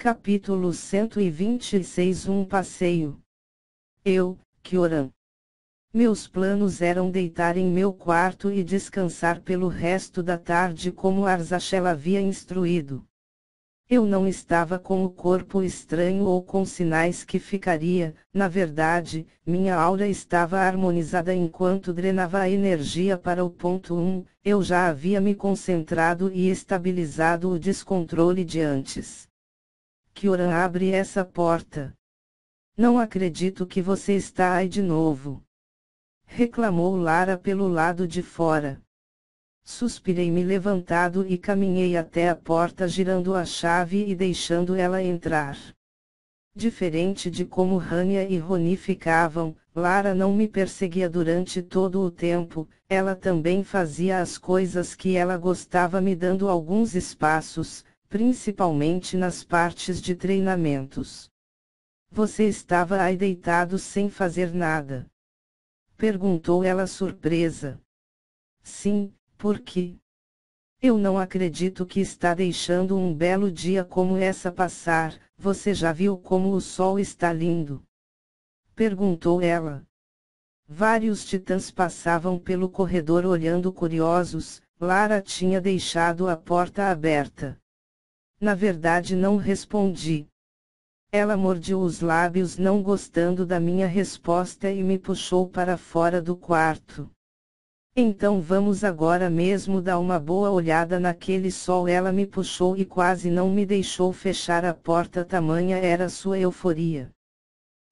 Capítulo 126. Um passeio. Eu, Kyoran. Meus planos eram deitar em meu quarto e descansar pelo resto da tarde como Arzachel havia instruído. Eu não estava com o corpo estranho ou com sinais que ficaria, na verdade, minha aura estava harmonizada enquanto drenava a energia para o ponto 1, eu já havia me concentrado e estabilizado o descontrole de antes. Kyoran, abre essa porta. Não acredito que você está aí de novo. Reclamou Lara pelo lado de fora. Suspirei me levantado e caminhei até a porta girando a chave e deixando ela entrar. Diferente de como Rania e Roni ficavam, Lara não me perseguia durante todo o tempo, ela também fazia as coisas que ela gostava me dando alguns espaços, principalmente nas partes de treinamentos. Você estava aí deitado sem fazer nada? Perguntou ela surpresa. Sim, por quê? Eu não acredito que está deixando um belo dia como essa passar, você já viu como o sol está lindo? Perguntou ela. Vários titãs passavam pelo corredor olhando curiosos, Lara tinha deixado a porta aberta. Na verdade não respondi. Ela mordiu os lábios não gostando da minha resposta e me puxou para fora do quarto. Então vamos agora mesmo dar uma boa olhada naquele sol. Ela me puxou e quase não me deixou fechar a porta, tamanha era sua euforia.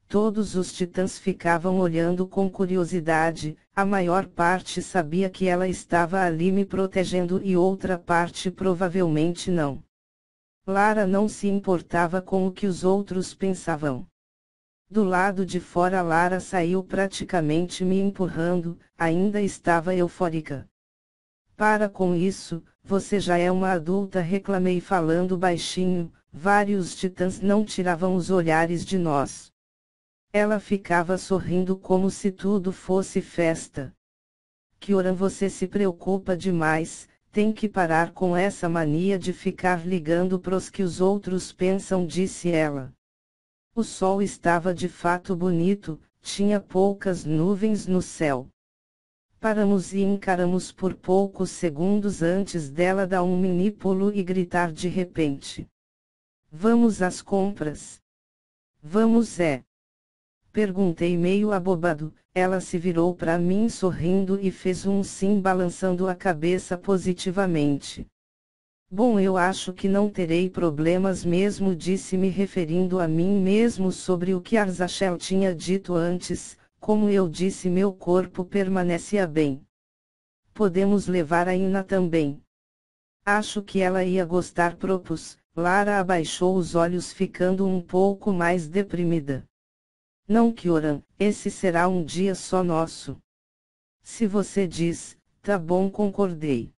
Todos os titãs ficavam olhando com curiosidade, a maior parte sabia que ela estava ali me protegendo e outra parte provavelmente não. Lara não se importava com o que os outros pensavam. Do lado de fora Lara saiu praticamente me empurrando, ainda estava eufórica. Para com isso, você já é uma adulta, reclamei falando baixinho, vários titãs não tiravam os olhares de nós. Ela ficava sorrindo como se tudo fosse festa. Kyoran, você se preocupa demais. Tem que parar com essa mania de ficar ligando pros que os outros pensam, disse ela. O sol estava de fato bonito, tinha poucas nuvens no céu. Paramos e encaramos por poucos segundos antes dela dar um mini pulo e gritar de repente. Vamos às compras? Vamos Perguntei meio abobado. Ela se virou para mim sorrindo e fez um sim balançando a cabeça positivamente. Bom, eu acho que não terei problemas mesmo, disse me referindo a mim mesmo sobre o que Arzachel tinha dito antes, como eu disse meu corpo permanecia bem. Podemos levar a Ina também. Acho que ela ia gostar, propus. Lara abaixou os olhos ficando um pouco mais deprimida. Não, Kyoran, esse será um dia só nosso. Se você diz, tá bom, concordei.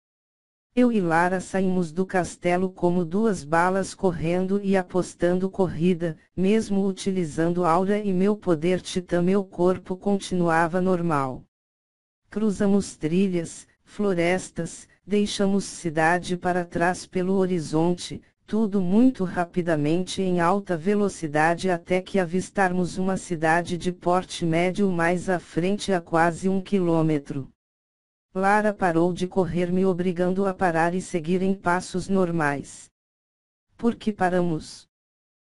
Eu e Lara saímos do castelo como duas balas correndo e apostando corrida, mesmo utilizando aura e meu poder titã, meu corpo continuava normal. Cruzamos trilhas, florestas, deixamos cidade para trás pelo horizonte, tudo muito rapidamente em alta velocidade até que avistarmos uma cidade de porte médio mais à frente a quase 1 quilômetro. Lara parou de correr me obrigando a parar e seguir em passos normais. Por que paramos?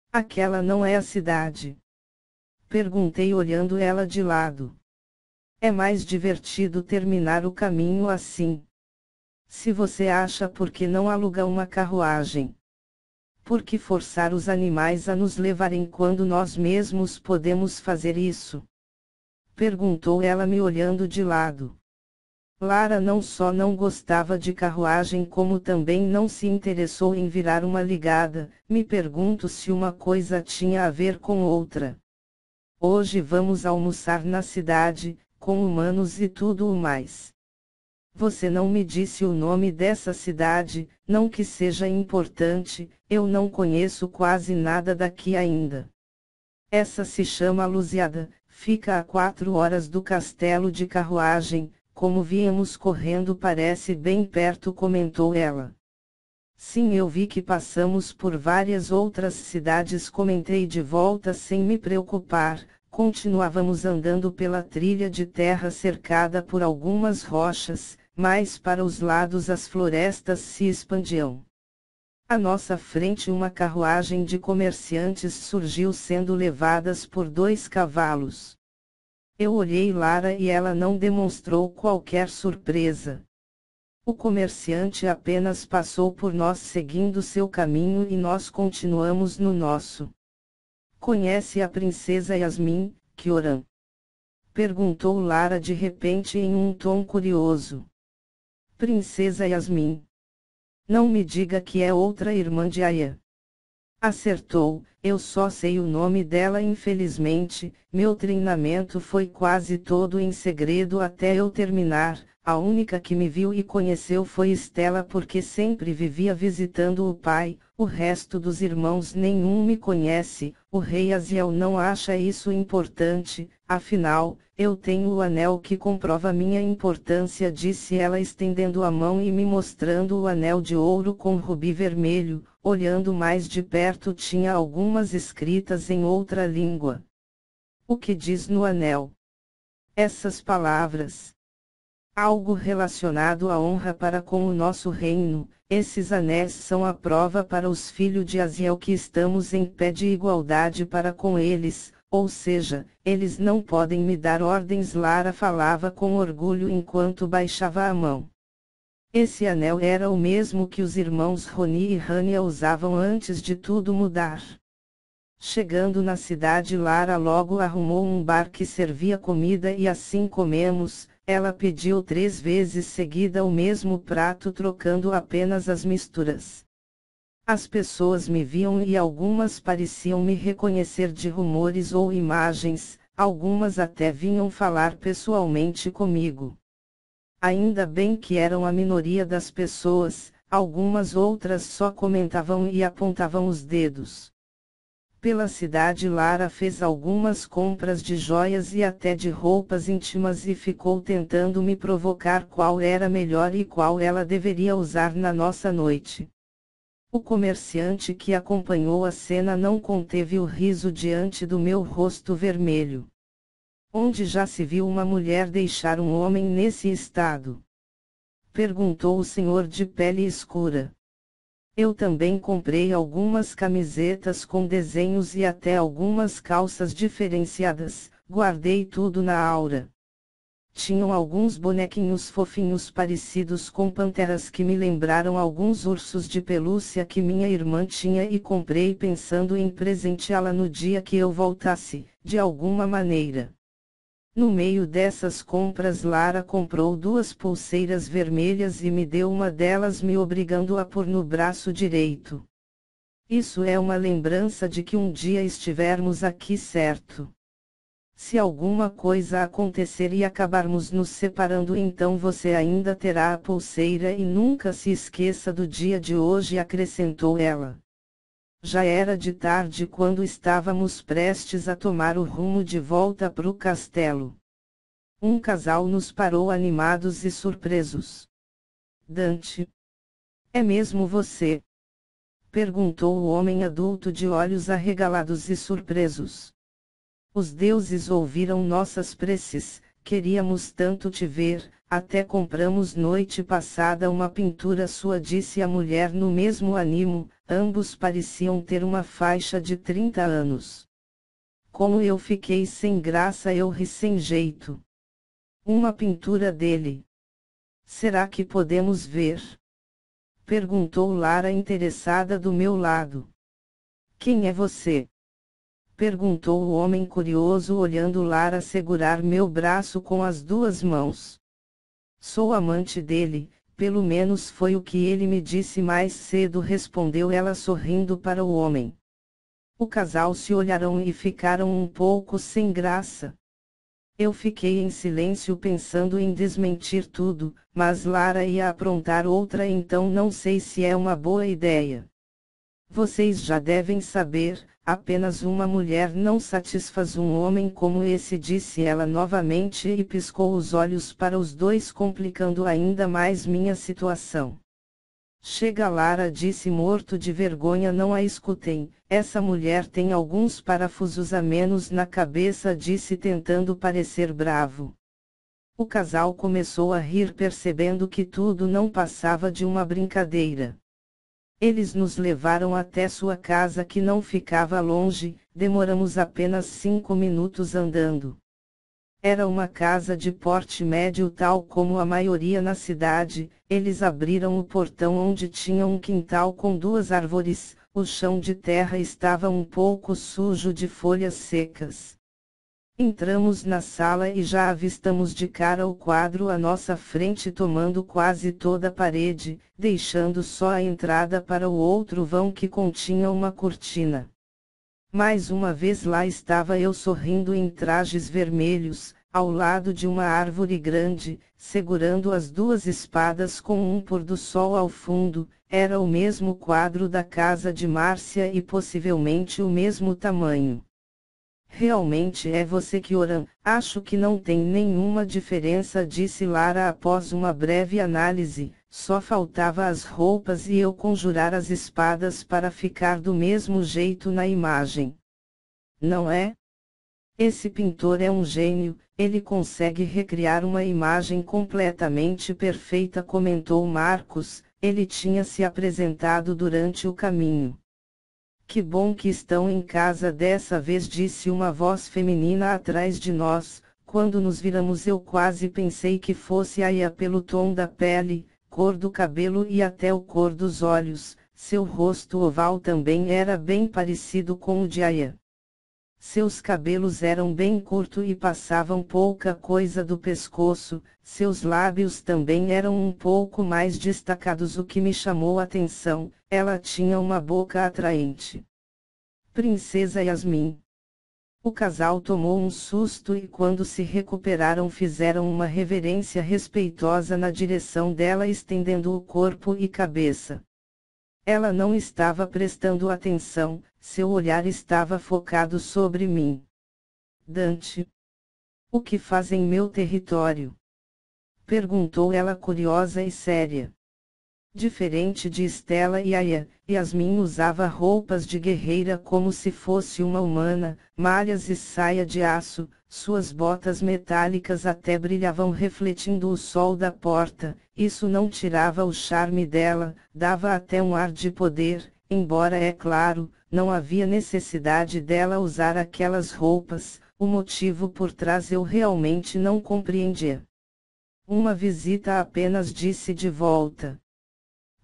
Aquela não é a cidade. Perguntei olhando ela de lado. É mais divertido terminar o caminho assim. Se você acha, por que não aluga uma carruagem? Por que forçar os animais a nos levarem quando nós mesmos podemos fazer isso? Perguntou ela me olhando de lado. Lara não só não gostava de carruagem como também não se interessou em virar uma ligada. Me pergunto se uma coisa tinha a ver com outra. Hoje vamos almoçar na cidade, com humanos e tudo o mais. Você não me disse o nome dessa cidade, não que seja importante, eu não conheço quase nada daqui ainda. Essa se chama Luziada, fica a 4 horas do castelo de carruagem, como viemos correndo parece bem perto, comentou ela. Sim, eu vi que passamos por várias outras cidades, comentei de volta sem me preocupar. Continuávamos andando pela trilha de terra cercada por algumas rochas, mas para os lados as florestas se expandiam. À nossa frente uma carruagem de comerciantes surgiu sendo levadas por 2 cavalos. Eu olhei Lara e ela não demonstrou qualquer surpresa. O comerciante apenas passou por nós seguindo seu caminho e nós continuamos no nosso. Conhece a princesa Yasmin, Kioran? Perguntou Lara de repente em um tom curioso. Princesa Yasmin. Não me diga que é outra irmã de Aya. Acertou, eu só sei o nome dela infelizmente, meu treinamento foi quase todo em segredo até eu terminar. A única que me viu e conheceu foi Estela porque sempre vivia visitando o pai, o resto dos irmãos nenhum me conhece. O rei Aziel não acha isso importante, afinal, eu tenho o anel que comprova minha importância, disse ela estendendo a mão e me mostrando o anel de ouro com rubi vermelho. Olhando mais de perto tinha algumas escritas em outra língua. O que diz no anel? Essas palavras. Algo relacionado à honra para com o nosso reino. Esses anéis são a prova para os filhos de Aziel que estamos em pé de igualdade para com eles, ou seja, eles não podem me dar ordens. Lara falava com orgulho enquanto baixava a mão. Esse anel era o mesmo que os irmãos Roni e Rania usavam antes de tudo mudar. Chegando na cidade, Lara logo arrumou um bar que servia comida e assim comemos. Ela pediu 3 vezes seguida o mesmo prato, trocando apenas as misturas. As pessoas me viam e algumas pareciam me reconhecer de rumores ou imagens, algumas até vinham falar pessoalmente comigo. Ainda bem que eram a minoria das pessoas, algumas outras só comentavam e apontavam os dedos. Pela cidade, Lara fez algumas compras de joias e até de roupas íntimas e ficou tentando me provocar qual era melhor e qual ela deveria usar na nossa noite. O comerciante que acompanhou a cena não conteve o riso diante do meu rosto vermelho. Onde já se viu uma mulher deixar um homem nesse estado? Perguntou o senhor de pele escura. Eu também comprei algumas camisetas com desenhos e até algumas calças diferenciadas, guardei tudo na Aura. Tinham alguns bonequinhos fofinhos parecidos com panteras que me lembraram alguns ursos de pelúcia que minha irmã tinha e comprei pensando em presenteá-la no dia que eu voltasse, de alguma maneira. No meio dessas compras, Lara comprou 2 pulseiras vermelhas e me deu uma delas, me obrigando a pôr no braço direito. Isso é uma lembrança de que um dia estivermos aqui, certo? Se alguma coisa acontecer e acabarmos nos separando, então você ainda terá a pulseira e nunca se esqueça do dia de hoje, acrescentou ela. Já era de tarde quando estávamos prestes a tomar o rumo de volta para o castelo. Um casal nos parou animados e surpresos. Dante. É mesmo você? Perguntou o homem adulto de olhos arregalados e surpresos. Os deuses ouviram nossas preces, queríamos tanto te ver, até compramos noite passada uma pintura sua, disse a mulher no mesmo ânimo. Ambos pareciam ter uma faixa de 30 anos. Como eu fiquei sem graça, eu ri sem jeito. Uma pintura dele. Será que podemos ver? Perguntou Lara interessada do meu lado. Quem é você? Perguntou o homem curioso, olhando Lara segurar meu braço com as 2 mãos. Sou amante dele, pelo menos foi o que ele me disse mais cedo, respondeu ela sorrindo para o homem. O casal se olharam e ficaram um pouco sem graça. Eu fiquei em silêncio pensando em desmentir tudo, mas Lara ia aprontar outra, então não sei se é uma boa ideia. Vocês já devem saber, apenas uma mulher não satisfaz um homem como esse, disse ela novamente e piscou os olhos para os 2, complicando ainda mais minha situação. Chega, Lara disse, morto de vergonha. Não a escutem, essa mulher tem alguns parafusos a menos na cabeça, disse tentando parecer bravo. O casal começou a rir, percebendo que tudo não passava de uma brincadeira. Eles nos levaram até sua casa, que não ficava longe, demoramos apenas 5 minutos andando. Era uma casa de porte médio, tal como a maioria na cidade. Eles abriram o portão, onde tinha um quintal com 2 árvores, o chão de terra estava um pouco sujo de folhas secas. Entramos na sala e já avistamos de cara o quadro à nossa frente, tomando quase toda a parede, deixando só a entrada para o outro vão, que continha uma cortina. Mais uma vez lá estava eu, sorrindo em trajes vermelhos, ao lado de uma árvore grande, segurando as 2 espadas com um pôr do sol ao fundo. Era o mesmo quadro da casa de Márcia e possivelmente o mesmo tamanho. Realmente é você, Kioran, acho que não tem nenhuma diferença, disse Lara após uma breve análise. Só faltava as roupas e eu conjurar as espadas para ficar do mesmo jeito na imagem. Não é? Esse pintor é um gênio, ele consegue recriar uma imagem completamente perfeita, comentou Marcos. Ele tinha se apresentado durante o caminho. Que bom que estão em casa dessa vez, disse uma voz feminina atrás de nós. Quando nos viramos eu quase pensei que fosse Aya, pelo tom da pele, cor do cabelo e até o cor dos olhos. Seu rosto oval também era bem parecido com o de Aya. Seus cabelos eram bem curtos e passavam pouca coisa do pescoço. Seus lábios também eram um pouco mais destacados, o que me chamou a atenção. Ela tinha uma boca atraente. Princesa Yasmin. O casal tomou um susto e, quando se recuperaram, fizeram uma reverência respeitosa na direção dela, estendendo o corpo e cabeça. Ela não estava prestando atenção, seu olhar estava focado sobre mim. Dante. O que faz em meu território? Perguntou ela, curiosa e séria. Diferente de Stella e Aya, Yasmin usava roupas de guerreira como se fosse uma humana, malhas e saia de aço. Suas botas metálicas até brilhavam refletindo o sol da porta. Isso não tirava o charme dela, dava até um ar de poder, embora, é claro, não havia necessidade dela usar aquelas roupas. O motivo por trás eu realmente não compreendia. Uma visita apenas, disse de volta.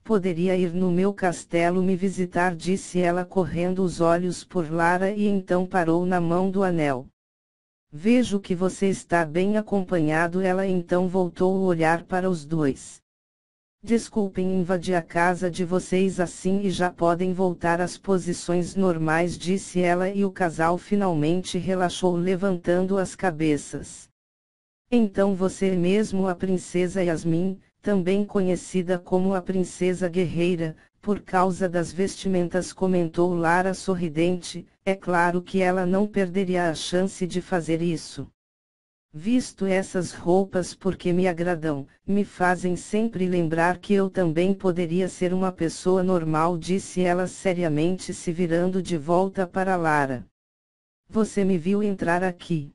Poderia ir no meu castelo me visitar, disse ela, correndo os olhos por Lara, e então parou na mão do anel. Vejo que você está bem acompanhado. Ela então voltou o olhar para os 2. Desculpem invadir a casa de vocês assim e já podem voltar às posições normais, disse ela, e o casal finalmente relaxou, levantando as cabeças. Então você é mesmo a princesa Yasmin, também conhecida como a princesa guerreira, por causa das vestimentas, comentou Lara sorridente. É claro que ela não perderia a chance de fazer isso. Visto essas roupas porque me agradam, me fazem sempre lembrar que eu também poderia ser uma pessoa normal, disse ela seriamente, se virando de volta para Lara. Você me viu entrar aqui?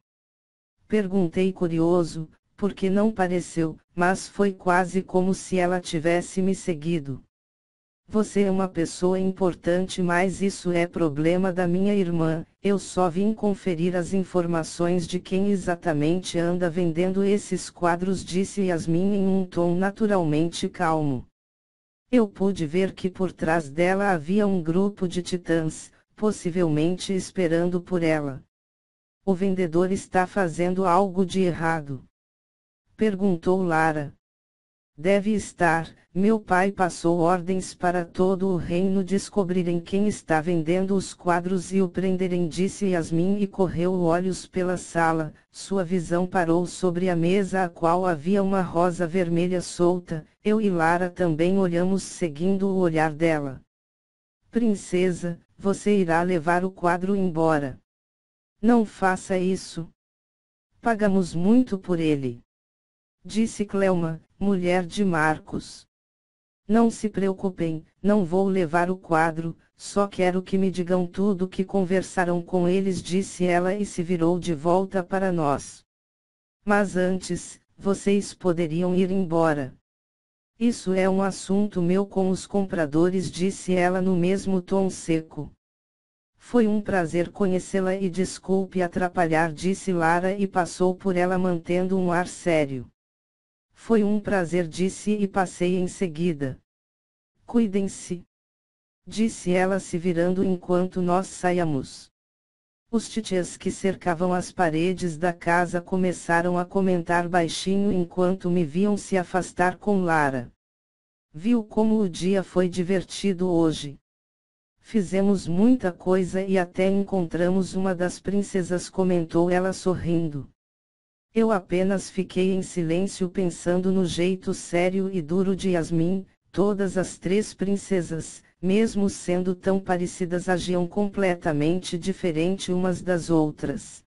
Perguntei curioso, porque não pareceu, mas foi quase como se ela tivesse me seguido. Você é uma pessoa importante, mas isso é problema da minha irmã. Eu só vim conferir as informações de quem exatamente anda vendendo esses quadros, disse Yasmin em um tom naturalmente calmo. Eu pude ver que por trás dela havia um grupo de titãs, possivelmente esperando por ela. O vendedor está fazendo algo de errado? Perguntou Lara. Deve estar. Meu pai passou ordens para todo o reino descobrirem quem está vendendo os quadros e o prenderem, disse Yasmin, e correu olhos pela sala. Sua visão parou sobre a mesa, a qual havia uma rosa vermelha solta. Eu e Lara também olhamos, seguindo o olhar dela. Princesa, você irá levar o quadro embora. Não faça isso. Pagamos muito por ele, disse Cleoma, mulher de Marcos. Não se preocupem, não vou levar o quadro, só quero que me digam tudo o que conversaram com eles, disse ela e se virou de volta para nós. Mas antes, vocês poderiam ir embora. Isso é um assunto meu com os compradores, disse ela no mesmo tom seco. Foi um prazer conhecê-la e desculpe atrapalhar, disse Lara e passou por ela mantendo um ar sério. Foi um prazer, disse e passei em seguida. Cuidem-se, disse ela se virando enquanto nós saíamos. Os titiãs que cercavam as paredes da casa começaram a comentar baixinho enquanto me viam se afastar com Lara. Viu como o dia foi divertido hoje? Fizemos muita coisa e até encontramos uma das princesas, comentou ela sorrindo. Eu apenas fiquei em silêncio pensando no jeito sério e duro de Yasmin. Todas as três princesas, mesmo sendo tão parecidas, agiam completamente diferente umas das outras.